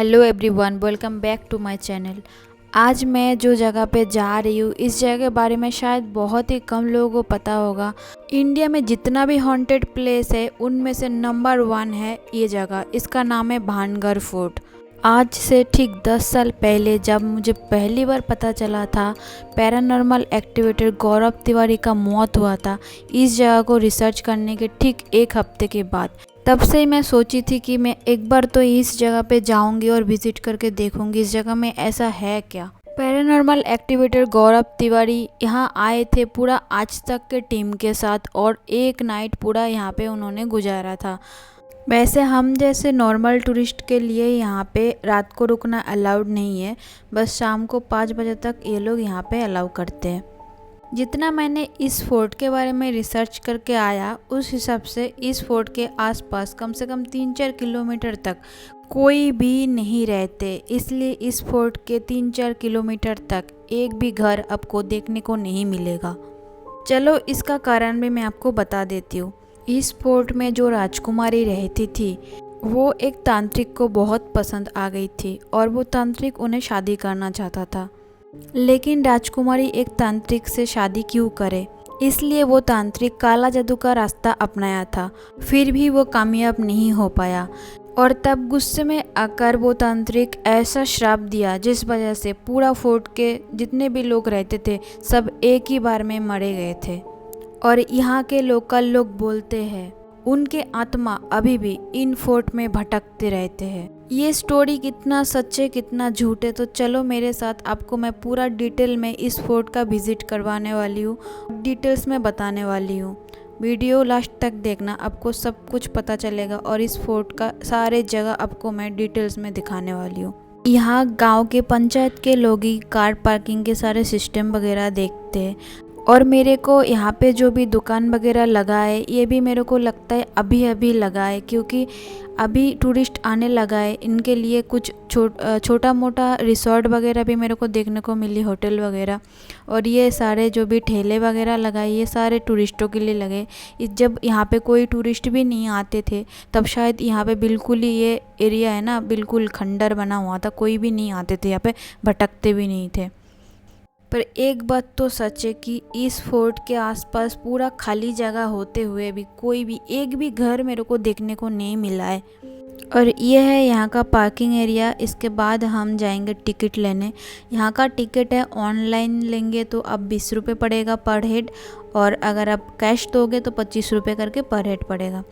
Hello everyone, welcome back to my channel. आज मैं जो जगह पे जा रही हूँ, इस जगह के बारे में शायद बहुत ही कम लोगों को पता होगा। इंडिया में जितना भी हॉन्टेड प्लेस है उनमें से नंबर 1 है ये जगह। इसका नाम है भानगढ़ फोर्ट। आज से ठीक 10 साल पहले जब मुझे पहली बार पता चला था पैरानॉर्मल एक्टिविटर गौरव तिवारी का मौत हुआ था, इस जगह को रिसर्च करने के ठीक एक हफ्ते के बाद, तब से ही मैं सोची थी कि मैं एक बार तो इस जगह पे जाऊंगी और विजिट करके देखूंगी इस जगह में ऐसा है क्या। पैरानॉर्मल एक्टिविटर गौरव तिवारी यहाँ आए थे पूरा आज तक के टीम के साथ और एक नाइट पूरा यहाँ पे उन्होंने गुजारा था। वैसे हम जैसे नॉर्मल टूरिस्ट के लिए यहाँ पे रात को रुकना अलाउड नहीं है, बस शाम को 5 बजे तक ये लोग यहाँ पे अलाउ करते हैं। जितना मैंने इस फोर्ट के बारे में रिसर्च करके आया उस हिसाब से इस फोर्ट के आसपास कम से कम 3-4 किलोमीटर तक कोई भी नहीं रहते, इसलिए इस फोर्ट के 3-4 किलोमीटर तक एक भी घर आपको देखने को नहीं मिलेगा। चलो इसका कारण भी मैं आपको बता देती हूँ। इस फोर्ट में जो राजकुमारी रहती थी वो एक तांत्रिक को बहुत पसंद आ गई थी और वो तांत्रिक उन्हें शादी करना चाहता था। लेकिन राजकुमारी एक तांत्रिक से शादी क्यों करे, इसलिए वो तांत्रिक काला जादू का रास्ता अपनाया था, फिर भी वो कामयाब नहीं हो पाया। और तब गुस्से में आकर वो तांत्रिक ऐसा श्राप दिया जिस वजह से पूरा फोर्ट के जितने भी लोग रहते थे सब एक ही बार में मरे गए थे। और यहाँ के लोकल लोग बोलते हैं उनके आत्मा अभी भी इन फोर्ट में भटकते रहते हैं। ये स्टोरी कितना सच है कितना झूठ है, तो चलो मेरे साथ आपको मैं पूरा डिटेल में इस फोर्ट का विजिट करवाने वाली हूँ, डिटेल्स में बताने वाली हूँ। वीडियो लास्ट तक देखना, आपको सब कुछ पता चलेगा और इस फोर्ट का सारे जगह आपको मैं डिटेल्स में दिखाने वाली हूँ। यहाँ गांव के पंचायत के लोग ही कार पार्किंग के सारे सिस्टम वगैरह देखते हैं और मेरे को यहाँ पे जो भी दुकान वगैरह लगा है ये भी मेरे को लगता है अभी अभी लगा है, क्योंकि अभी टूरिस्ट आने लगा है। इनके लिए कुछ छोटा मोटा रिसोर्ट वगैरह भी मेरे को देखने को मिली, होटल वगैरह। और ये सारे जो भी ठेले वगैरह लगाए ये सारे टूरिस्टों के लिए लगे। जब यहाँ पे कोई टूरिस्ट भी नहीं आते थे तब शायद यहाँ पे बिल्कुल ही ये एरिया है ना बिल्कुल खंडर बना हुआ था, कोई भी नहीं आते थे यहाँ पे, भटकते भी नहीं थे। पर एक बात तो सच है कि इस फोर्ट के आसपास पूरा खाली जगह होते हुए भी कोई भी एक भी घर मेरे को देखने को नहीं मिला है। और ये है यहाँ का पार्किंग एरिया। इसके बाद हम जाएंगे टिकट लेने। यहाँ का टिकट है ऑनलाइन लेंगे तो अब 20 रुपये पड़ेगा पर हेड, और अगर आप कैश दोगे तो 25 रुपये करके पर हेड पड़ेगा।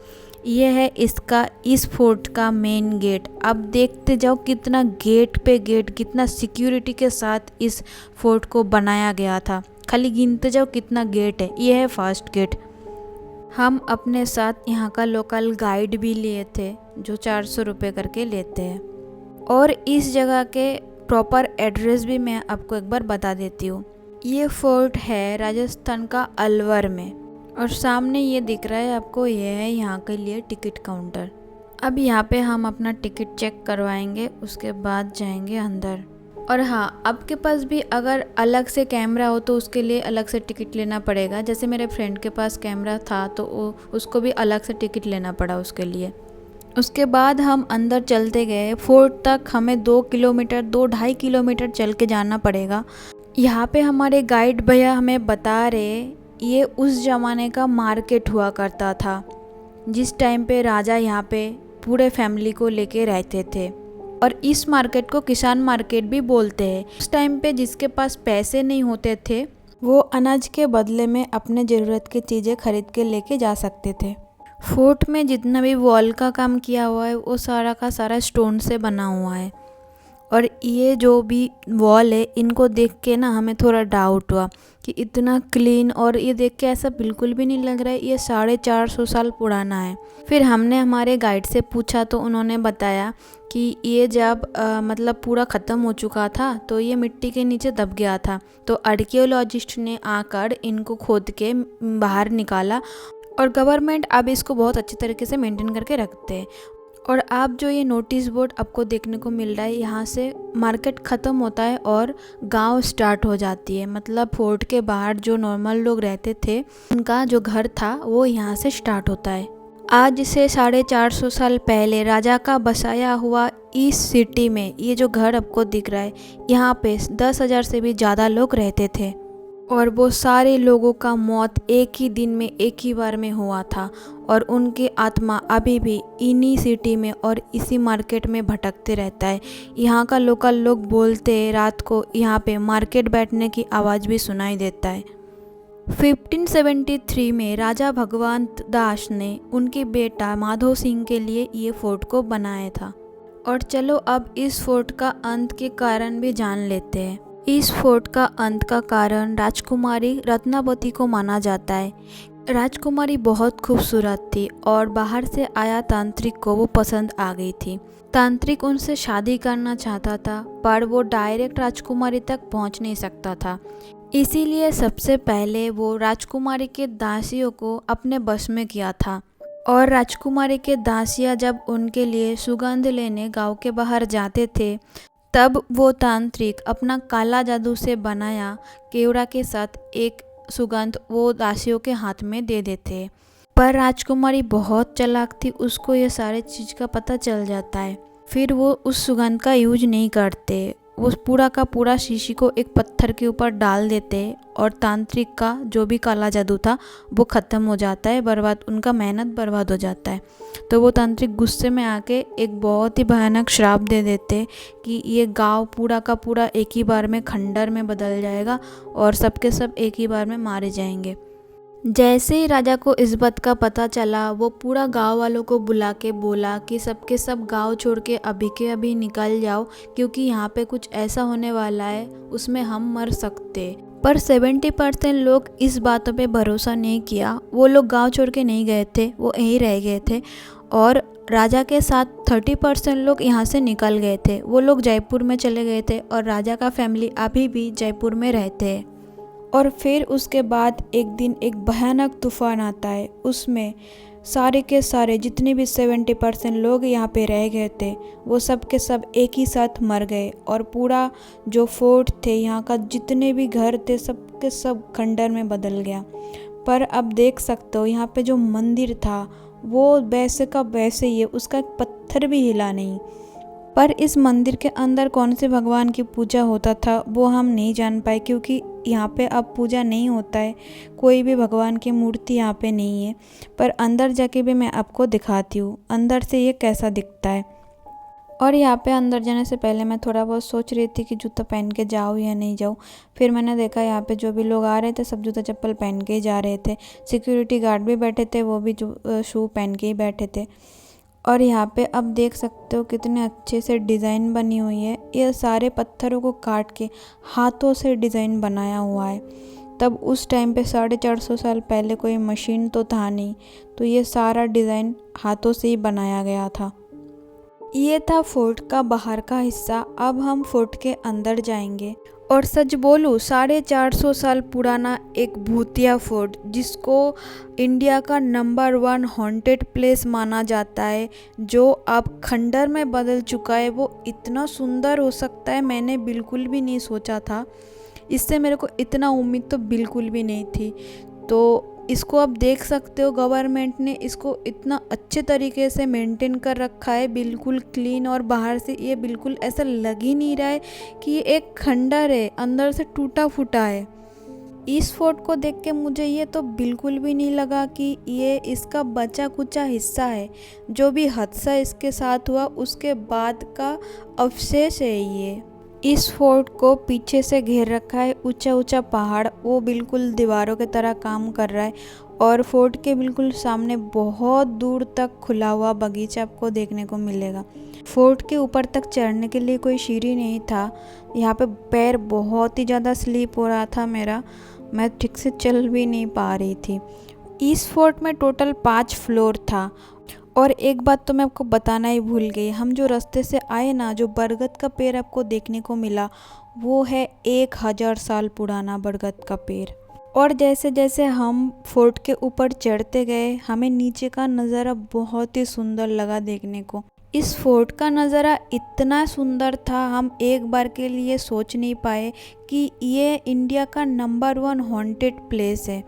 ये है इसका इस फोर्ट का मेन गेट। अब देखते जाओ कितना गेट पे गेट, कितना सिक्योरिटी के साथ इस फोर्ट को बनाया गया था। खाली गिनते जाओ कितना गेट है। ये है फर्स्ट गेट। हम अपने साथ यहाँ का लोकल गाइड भी लिए थे जो 400 रुपये करके लेते हैं। और इस जगह के प्रॉपर एड्रेस भी मैं आपको एक बार बता देती हूँ। ये फोर्ट है राजस्थान का अलवर में और सामने ये दिख रहा है आपको, ये है यहाँ के लिए टिकट काउंटर। अब यहाँ पे हम अपना टिकट चेक करवाएंगे, उसके बाद जाएंगे अंदर। और हाँ, आपके पास भी अगर अलग से कैमरा हो तो उसके लिए अलग से टिकट लेना पड़ेगा। जैसे मेरे फ्रेंड के पास कैमरा था तो उसको भी अलग से टिकट लेना पड़ा उसके लिए। उसके बाद हम अंदर चलते गए। फोर्ट तक हमें 2-2.5 किलोमीटर चल के जाना पड़ेगा। यहाँ पे हमारे गाइड भैया हमें बता रहे ये उस ज़माने का मार्केट हुआ करता था जिस टाइम पे राजा यहाँ पे पूरे फैमिली को लेके रहते थे। और इस मार्केट को किसान मार्केट भी बोलते हैं। उस टाइम पे जिसके पास पैसे नहीं होते थे वो अनाज के बदले में अपने ज़रूरत की चीज़ें खरीद के लेके जा सकते थे। फोर्ट में जितना भी वॉल का काम किया हुआ है वो सारा का सारा स्टोन से बना हुआ है। और ये जो भी वॉल है इनको देख के ना हमें थोड़ा डाउट हुआ कि इतना क्लीन, और ये देख के ऐसा बिल्कुल भी नहीं लग रहा है ये 450 साल पुराना है। फिर हमने हमारे गाइड से पूछा तो उन्होंने बताया कि ये जब मतलब पूरा ख़त्म हो चुका था तो ये मिट्टी के नीचे दब गया था, तो आर्कियोलॉजिस्ट ने आकर इनको खोद के बाहर निकाला और गवर्नमेंट अब इसको बहुत अच्छी तरीके से मेंटेन करके रखते हैं। और आप जो ये नोटिस बोर्ड आपको देखने को मिल रहा है, यहाँ से मार्केट ख़त्म होता है और गांव स्टार्ट हो जाती है। मतलब फोर्ट के बाहर जो नॉर्मल लोग रहते थे उनका जो घर था वो यहाँ से स्टार्ट होता है। आज से 450 साल पहले राजा का बसाया हुआ इस सिटी में ये जो घर आपको दिख रहा है, यहाँ पे 10,000 से भी ज़्यादा लोग रहते थे और वो सारे लोगों का मौत एक ही दिन में एक ही बार में हुआ था और उनकी आत्मा अभी भी इन्हीं सिटी में और इसी मार्केट में भटकते रहता है। यहाँ का लोकल लोग बोलते हैं रात को यहाँ पे मार्केट बैठने की आवाज़ भी सुनाई देता है। 1573 में राजा भगवंत दास ने उनके बेटा माधो सिंह के लिए ये फोर्ट को बनाया था। और चलो अब इस फोर्ट का अंत के कारण भी जान लेते हैं। इस फोर्ट का अंत का कारण राजकुमारी रत्नावती को माना जाता है। राजकुमारी बहुत खूबसूरत थी और बाहर से आया तांत्रिक को वो पसंद आ गई थी। तांत्रिक उनसे शादी करना चाहता था पर वो डायरेक्ट राजकुमारी तक पहुंच नहीं सकता था, इसीलिए सबसे पहले वो राजकुमारी के दासियों को अपने बस में किया था। और राजकुमारी के दासियां जब उनके लिए सुगंध लेने गांव के बाहर जाते थे तब वो तांत्रिक अपना काला जादू से बनाया केवड़ा के साथ एक सुगंध वो दासियों के हाथ में दे देते। पर राजकुमारी बहुत चालाक थी, उसको ये सारे चीज़ का पता चल जाता है। फिर वो उस सुगंध का यूज नहीं करते, वो पूरा का पूरा शीशी को एक पत्थर के ऊपर डाल देते और तांत्रिक का जो भी काला जादू था वो ख़त्म हो जाता है, बर्बाद, उनका मेहनत बर्बाद हो जाता है। तो वो तांत्रिक गुस्से में आके एक बहुत ही भयानक श्राप दे देते कि ये गांव पूरा का पूरा एक ही बार में खंडर में बदल जाएगा और सबके सब एक ही बार में मारे जाएंगे। जैसे ही राजा को इस बात का पता चला वो पूरा गांव वालों को बुला के बोला कि सबके सब गांव छोड़ के अभी के अभी निकल जाओ क्योंकि यहाँ पे कुछ ऐसा होने वाला है उसमें हम मर सकते। पर 70% लोग इस बातों पे भरोसा नहीं किया, वो लोग गांव छोड़ के नहीं गए थे, वो यहीं रह गए थे। और राजा के साथ 30% लोग यहाँ से निकल गए थे, वो लोग जयपुर में चले गए थे और राजा का फैमिली अभी भी जयपुर में रहते हैं। और फिर उसके बाद एक दिन एक भयानक तूफान आता है, उसमें सारे के सारे जितने भी 70% लोग यहाँ पे रह गए थे वो सब के सब एक ही साथ मर गए और पूरा जो फोर्ट थे, यहाँ का जितने भी घर थे, सब के सब खंडर में बदल गया। पर अब देख सकते हो यहाँ पे जो मंदिर था वो वैसे का वैसे ही है, उसका एक पत्थर भी हिला नहीं। पर इस मंदिर के अंदर कौन से भगवान की पूजा होता था वो हम नहीं जान पाए क्योंकि यहाँ पे अब पूजा नहीं होता है, कोई भी भगवान की मूर्ति यहाँ पे नहीं है। पर अंदर जाके भी मैं आपको दिखाती हूँ अंदर से ये कैसा दिखता है। और यहाँ पे अंदर जाने से पहले मैं थोड़ा बहुत सोच रही थी कि जूता पहन के जाऊँ या नहीं जाऊँ। फिर मैंने देखा यहाँ पे जो भी लोग आ रहे थे सब जूता चप्पल पहन के ही जा रहे थे। सिक्योरिटी गार्ड भी बैठे थे, वो भी शू पहन के ही बैठे थे। और यहाँ पे अब देख सकते हो कितने अच्छे से डिज़ाइन बनी हुई है। ये सारे पत्थरों को काट के हाथों से डिज़ाइन बनाया हुआ है। तब उस टाइम पे 450 साल पहले कोई मशीन तो था नहीं, तो ये सारा डिज़ाइन हाथों से ही बनाया गया था। ये था फोर्ट का बाहर का हिस्सा। अब हम फोर्ट के अंदर जाएंगे। और सच बोलूँ 450 साल पुराना एक भूतिया फोर्ट जिसको इंडिया का नंबर 1 हॉन्टेड प्लेस माना जाता है, जो अब खंडर में बदल चुका है, वो इतना सुंदर हो सकता है मैंने बिल्कुल भी नहीं सोचा था। इससे मेरे को इतना उम्मीद तो बिल्कुल भी नहीं थी। तो इसको आप देख सकते हो गवर्नमेंट ने इसको इतना अच्छे तरीके से मेंटेन कर रखा है, बिल्कुल क्लीन। और बाहर से ये बिल्कुल ऐसा लग ही नहीं रहा है कि ये एक खंडर है, अंदर से टूटा फूटा है। इस फोर्ट को देख के मुझे ये तो बिल्कुल भी नहीं लगा कि ये इसका बचा कुचा हिस्सा है। जो भी हादसा इसके साथ हुआ उसके बाद का अवशेष है ये। इस फोर्ट को पीछे से घेर रखा है ऊंचा ऊंचा पहाड़, वो बिल्कुल दीवारों की तरह काम कर रहा है। और फोर्ट के बिल्कुल सामने बहुत दूर तक खुला हुआ बगीचा आपको देखने को मिलेगा। फोर्ट के ऊपर तक चढ़ने के लिए कोई सीढ़ी नहीं था। यहाँ पे पैर बहुत ही ज़्यादा स्लिप हो रहा था मेरा, मैं ठीक से चल भी नहीं पा रही थी। इस फोर्ट में टोटल 5 फ्लोर था। और एक बात तो मैं आपको बताना ही भूल गई, हम जो रास्ते से आए ना, जो बरगद का पेड़ आपको देखने को मिला वो है 1000 साल पुराना बरगद का पेड़। और जैसे जैसे हम फोर्ट के ऊपर चढ़ते गए हमें नीचे का नज़ारा बहुत ही सुंदर लगा देखने को। इस फोर्ट का नज़ारा इतना सुंदर था, हम एक बार के लिए सोच नहीं पाए कि ये इंडिया का नंबर 1 हॉन्टेड प्लेस है।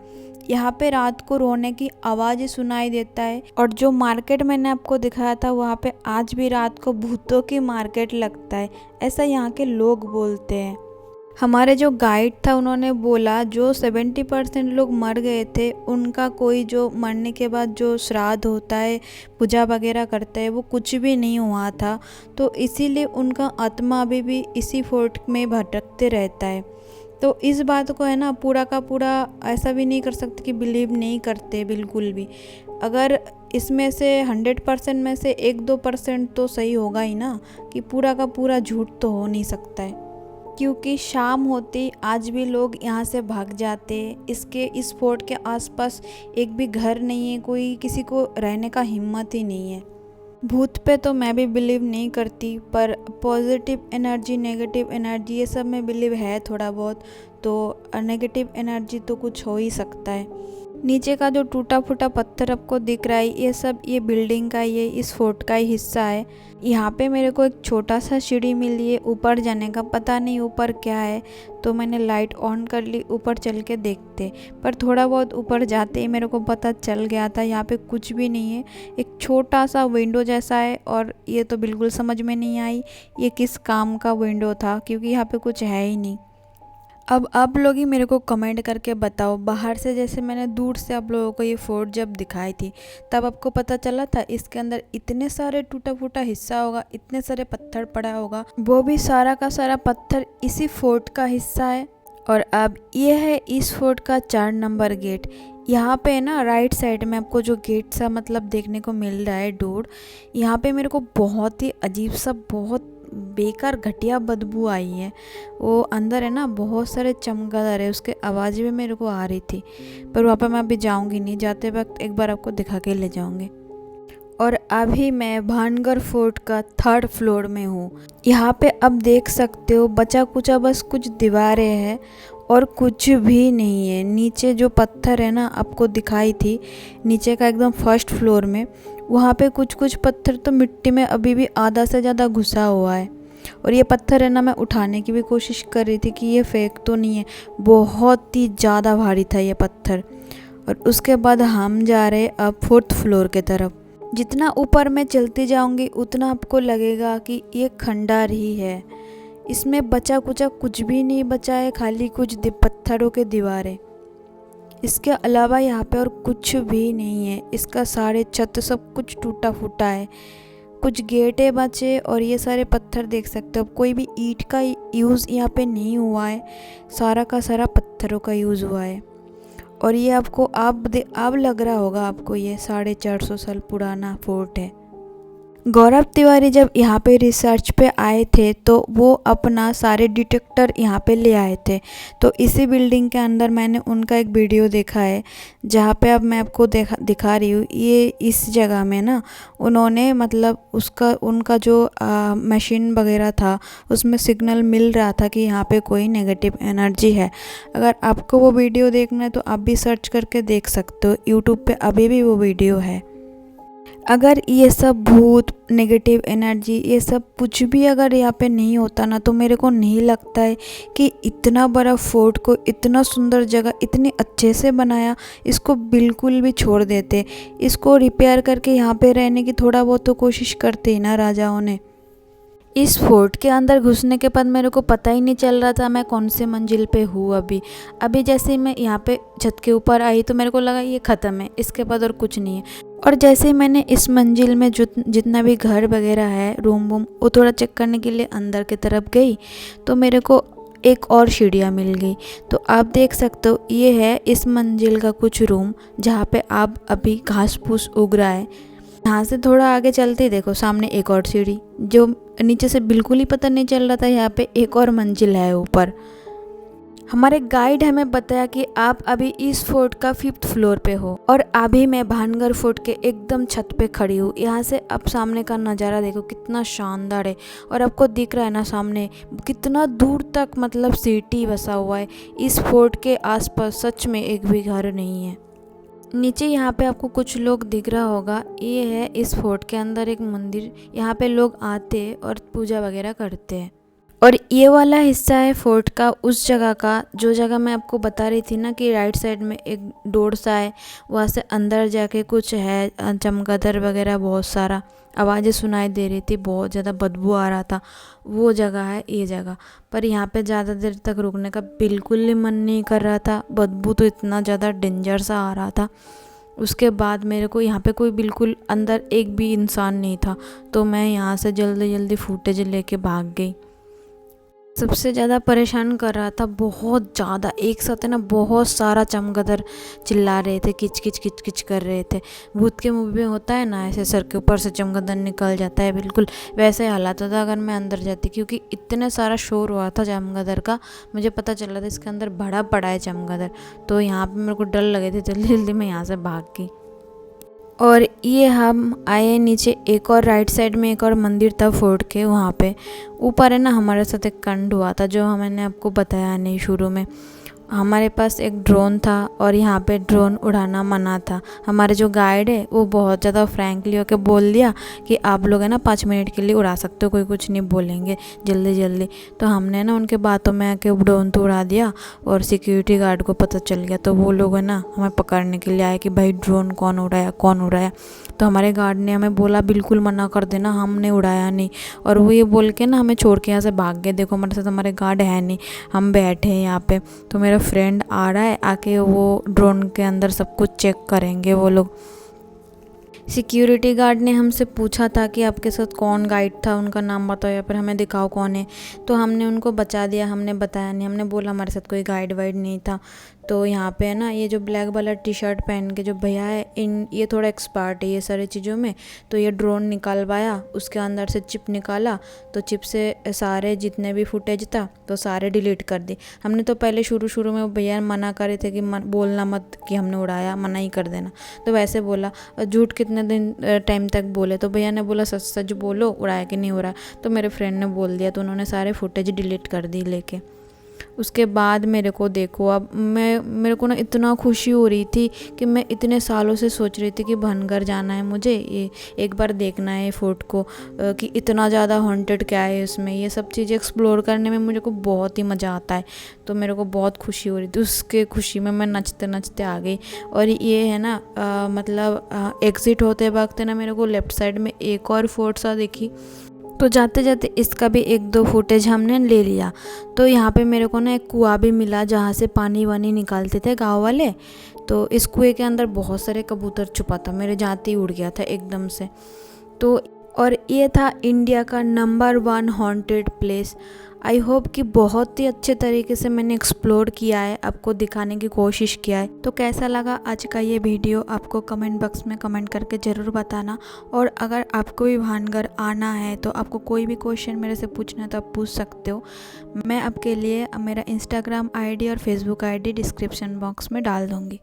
यहाँ पे रात को रोने की आवाज़ सुनाई देता है। और जो मार्केट मैंने आपको दिखाया था वहाँ पे आज भी रात को भूतों की मार्केट लगता है, ऐसा यहाँ के लोग बोलते हैं। हमारे जो गाइड था उन्होंने बोला जो 70% लोग मर गए थे उनका कोई जो मरने के बाद जो श्राद्ध होता है, पूजा वगैरह करते हैं, वो कुछ भी नहीं हुआ था। तो इसीलिए उनका आत्मा अभी भी इसी फोर्ट में भटकते रहता है। तो इस बात को है ना पूरा का पूरा ऐसा भी नहीं कर सकते कि बिलीव नहीं करते बिल्कुल भी। अगर इसमें से 100% में से 1-2% तो सही होगा ही ना, कि पूरा का पूरा झूठ तो हो नहीं सकता है। क्योंकि शाम होती आज भी लोग यहाँ से भाग जाते हैं। इस फोर्ट के आसपास एक भी घर नहीं है, कोई किसी को रहने का हिम्मत ही नहीं है। भूत पे तो मैं भी बिलीव नहीं करती, पर पॉजिटिव एनर्जी, नेगेटिव एनर्जी ये सब में बिलीव है थोड़ा बहुत। तो नेगेटिव एनर्जी तो कुछ हो ही सकता है। नीचे का जो टूटा फूटा पत्थर आपको दिख रहा है ये सब ये बिल्डिंग का, ये इस फोर्ट का ही हिस्सा है। यहाँ पे मेरे को एक छोटा सा सीढ़ी मिली है ऊपर जाने का, पता नहीं ऊपर क्या है। तो मैंने लाइट ऑन कर ली, ऊपर चल के देखते। पर थोड़ा बहुत ऊपर जाते ही मेरे को पता चल गया था यहाँ पे कुछ भी नहीं है। एक छोटा सा विंडो जैसा है और ये तो बिल्कुल समझ में नहीं आई ये किस काम का विंडो था, क्योंकि यहाँ पे कुछ है ही नहीं। अब आप लोग ही मेरे को कमेंट करके बताओ, बाहर से जैसे मैंने दूर से आप लोगों को ये फोर्ट जब दिखाई थी तब आपको पता चला था इसके अंदर इतने सारे टूटा फूटा हिस्सा होगा, इतने सारे पत्थर पड़ा होगा, वो भी सारा का सारा पत्थर इसी फोर्ट का हिस्सा है। और अब ये है इस फोर्ट का 4 नंबर गेट। यहाँ पे ना राइट साइड में आपको जो गेट सा मतलब देखने को मिल रहा है डोर, यहाँ पे मेरे को बहुत ही अजीब सा, बहुत बेकार घटिया बदबू आई है। वो अंदर है ना बहुत सारे चमगादड़ है, उसके आवाज़ भी मेरे को आ रही थी। पर वहाँ पर मैं अभी जाऊँगी नहीं, जाते वक्त एक बार आपको दिखा के ले जाऊँगी। और अभी मैं भानगढ़ फोर्ट का 3rd फ्लोर में हूँ। यहाँ पे अब देख सकते हो बचा कुचा बस कुछ दीवारें हैं और कुछ भी नहीं है। नीचे जो पत्थर है ना आपको दिखाई थी, नीचे का एकदम 1st फ्लोर में, वहाँ पे कुछ कुछ पत्थर तो मिट्टी में अभी भी आधा से ज़्यादा घुसा हुआ है। और ये पत्थर है ना मैं उठाने की भी कोशिश कर रही थी कि ये फेक तो नहीं है, बहुत ही ज़्यादा भारी था ये पत्थर। और उसके बाद हम जा रहे अब 4th फ्लोर के तरफ। जितना ऊपर मैं चलती जाऊंगी उतना आपको लगेगा कि ये खंडहर ही है। इसमें बचा कुचा कुछ भी नहीं बचा है, खाली कुछ पत्थरों के दीवारें। इसके अलावा यहाँ पे और कुछ भी नहीं है। इसका सारे छत सब कुछ टूटा फूटा है, कुछ गेटें बचे और ये सारे पत्थर देख सकते हो। कोई भी ईंट का यूज़ यहाँ पे नहीं हुआ है, सारा का सारा पत्थरों का यूज़ हुआ है। और ये आपको अब लग रहा होगा आपको ये 450 साल पुराना फोर्ट है। गौरव तिवारी जब यहाँ पे रिसर्च पे आए थे तो वो अपना सारे डिटेक्टर यहाँ पे ले आए थे। तो इसी बिल्डिंग के अंदर मैंने उनका एक वीडियो देखा है, जहाँ पे अब मैं आपको दिखा रही हूँ। ये इस जगह में ना उन्होंने मतलब उनका जो मशीन वगैरह था उसमें सिग्नल मिल रहा था कि यहाँ पे कोई नेगेटिव एनर्जी है। अगर आपको वो वीडियो देखना है तो आप भी सर्च करके देख सकते हो, यूट्यूब पे अभी भी वो वीडियो है। अगर ये सब भूत, नेगेटिव एनर्जी, ये सब कुछ भी अगर यहाँ पे नहीं होता ना तो मेरे को नहीं लगता है कि इतना बड़ा फोर्ट को, इतना सुंदर जगह इतने अच्छे से बनाया, इसको बिल्कुल भी छोड़ देते। इसको रिपेयर करके यहाँ पे रहने की थोड़ा बहुत तो कोशिश करते ही ना राजाओं ने। इस फोर्ट के अंदर घुसने के बाद मेरे को पता ही नहीं चल रहा था मैं कौन से मंजिल पे हूँ। अभी जैसे ही मैं यहाँ पे छत के ऊपर आई तो मेरे को लगा ये ख़त्म है, इसके बाद और कुछ नहीं है। और जैसे ही मैंने इस मंजिल में जितना भी घर वगैरह है, रूम वूम, वो थोड़ा चेक करने के लिए अंदर की तरफ गई तो मेरे को एक और सीढ़ियाँ मिल गई। तो आप देख सकते हो ये है इस मंजिल का कुछ रूम, जहाँ पे आप अभी घास फूस उग रहा है। यहाँ से थोड़ा आगे चलते ही देखो सामने एक और सीढ़ी, जो नीचे से बिल्कुल ही पता नहीं चल रहा था यहाँ पे एक और मंजिल है ऊपर। हमारे गाइड हमें बताया कि आप अभी इस फोर्ट का 5th फ्लोर पे हो और अभी मैं भानगढ़ फोर्ट के एकदम छत पे खड़ी हूँ। यहाँ से अब सामने का नज़ारा देखो कितना शानदार है। और आपको दिख रहा है ना सामने कितना दूर तक मतलब सिटी बसा हुआ है। इस फोर्ट के आसपास सच में एक भी घर नहीं है। नीचे यहाँ पे आपको कुछ लोग दिख रहा होगा, ये है इस फोर्ट के अंदर एक मंदिर। यहाँ पे लोग आते और पूजा वगैरह करते हैं। और ये वाला हिस्सा है फोर्ट का उस जगह का जो जगह मैं आपको बता रही थी ना कि राइट साइड में एक डोर सा है, वहाँ से अंदर जाके कुछ है चमगादड़ वगैरह बहुत सारा आवाज़ें सुनाई दे रही थी, बहुत ज़्यादा बदबू आ रहा था। वो जगह है ये जगह। पर यहाँ पे ज़्यादा देर तक रुकने का बिल्कुल ही मन नहीं कर रहा था, बदबू तो इतना ज़्यादा डेंजर सा आ रहा था। उसके बाद मेरे को यहाँ पे कोई बिल्कुल अंदर एक भी इंसान नहीं था, तो मैं यहाँ से जल्दी जल्दी फुटेज लेके भाग गई। सबसे ज़्यादा परेशान कर रहा था बहुत ज़्यादा, एक साथ है ना बहुत सारा चमगादड़ चिल्ला रहे थे, किच किच किच किच कर रहे थे। भूत के मूवी में होता है ना, ऐसे सर के ऊपर से चमगादड़ निकल जाता है, बिल्कुल वैसे हालात होता अगर मैं अंदर जाती, क्योंकि इतने सारा शोर हुआ था चमगादड़ का। मुझे पता चला था इसके अंदर भरा पड़ा है चमगादड़, तो यहाँ पर मेरे को डर लगे थे, जल्दी जल्दी मैं यहाँ से भाग गई। और ये हम आए नीचे, एक और राइट साइड में एक और मंदिर था फोर्ट के, वहाँ पे ऊपर है ना हमारे साथ एक कांड हुआ था जो मैंने आपको बताया नहीं शुरू में। हमारे पास एक ड्रोन था और यहाँ पे ड्रोन उड़ाना मना था। हमारे जो गाइड है वो बहुत ज़्यादा फ्रैंकली होकर बोल दिया कि आप लोग है ना 5 मिनट के लिए उड़ा सकते हो, कोई कुछ नहीं बोलेंगे, जल्दी जल्दी। तो हमने ना उनके बातों में आके ड्रोन तो उड़ा दिया और सिक्योरिटी गार्ड को पता चल गया, तो वो लोग है ना हमें पकड़ने के लिए आए कि भाई ड्रोन कौन उड़ाया कौन उड़ाया। तो हमारे गार्ड ने हमें बोला बिल्कुल मना कर देना, हमने उड़ाया नहीं। और वो ये बोल के ना हमें छोड़ के यहाँ से भाग गए। देखो हमारे साथ हमारे गार्ड है नहीं, हम बैठे हैं यहाँ पे। तो मेरा फ्रेंड आ रहा है, आके वो ड्रोन के अंदर सब कुछ चेक करेंगे वो लोग। सिक्योरिटी गार्ड ने हमसे पूछा था कि आपके साथ कौन गाइड था, उनका नाम बताओ या फिर हमें दिखाओ कौन है। तो हमने उनको बचा दिया, हमने बताया नहीं, हमने बोला हमारे साथ कोई गाइड वाइड नहीं था। तो यहाँ पे है ना ये जो ब्लैक वाला टी शर्ट पहन के जो भैया है, ये थोड़ा एक्सपर्ट है ये सारी चीज़ों में। तो ये ड्रोन निकालवाया, उसके अंदर से चिप निकाला, तो चिप से सारे जितने भी फुटेज था तो सारे डिलीट कर दी। हमने तो पहले शुरू में भैया मना करे थे कि बोलना मत कि हमने उड़ाया, मना ही कर देना। तो वैसे बोला, झूठ कितने दिन टाइम तक बोले। तो भैया ने बोला सच सच बोलो, उड़ाया कि नहीं उड़ाया। तो मेरे फ्रेंड ने बोल दिया, तो उन्होंने सारे फुटेज डिलीट कर दी लेके। उसके बाद मेरे को देखो, अब मेरे को ना इतना खुशी हो रही थी कि मैं इतने सालों से सोच रही थी कि बनघर जाना है मुझे, ये एक बार देखना है फोर्ट को कि इतना ज़्यादा हॉन्टेड क्या है उसमें। ये सब चीज़ें एक्सप्लोर करने में मुझे को बहुत ही मज़ा आता है, तो मेरे को बहुत खुशी हो रही थी। उसके खुशी में मैं नचते नचते आ गई। और ये है ना मतलब एग्ज़िट होते वक्त ना मेरे को लेफ़्ट साइड में एक और फोर्ट सा दिखी, तो जाते जाते इसका भी 1-2 फुटेज हमने ले लिया। तो यहाँ पे मेरे को ना एक कुआं भी मिला जहाँ से पानी वानी निकालते थे गांव वाले। तो इस कुएं के अंदर बहुत सारे कबूतर छुपा था, मेरे जाते ही उड़ गया था एकदम से। तो और ये था इंडिया का number 1 haunted place. I hope कि बहुत ही अच्छे तरीके से मैंने एक्सप्लोर किया है, आपको दिखाने की कोशिश किया है। तो कैसा लगा आज का ये वीडियो आपको कमेंट बॉक्स में कमेंट करके ज़रूर बताना। और अगर आपको भी भानगढ़ आना है तो आपको कोई भी क्वेश्चन मेरे से पूछना है तो आप पूछ सकते हो। मैं आपके लिए मेरा इंस्टाग्राम आईडी और फेसबुक आईडी डिस्क्रिप्शन बॉक्स में डाल दूँगी।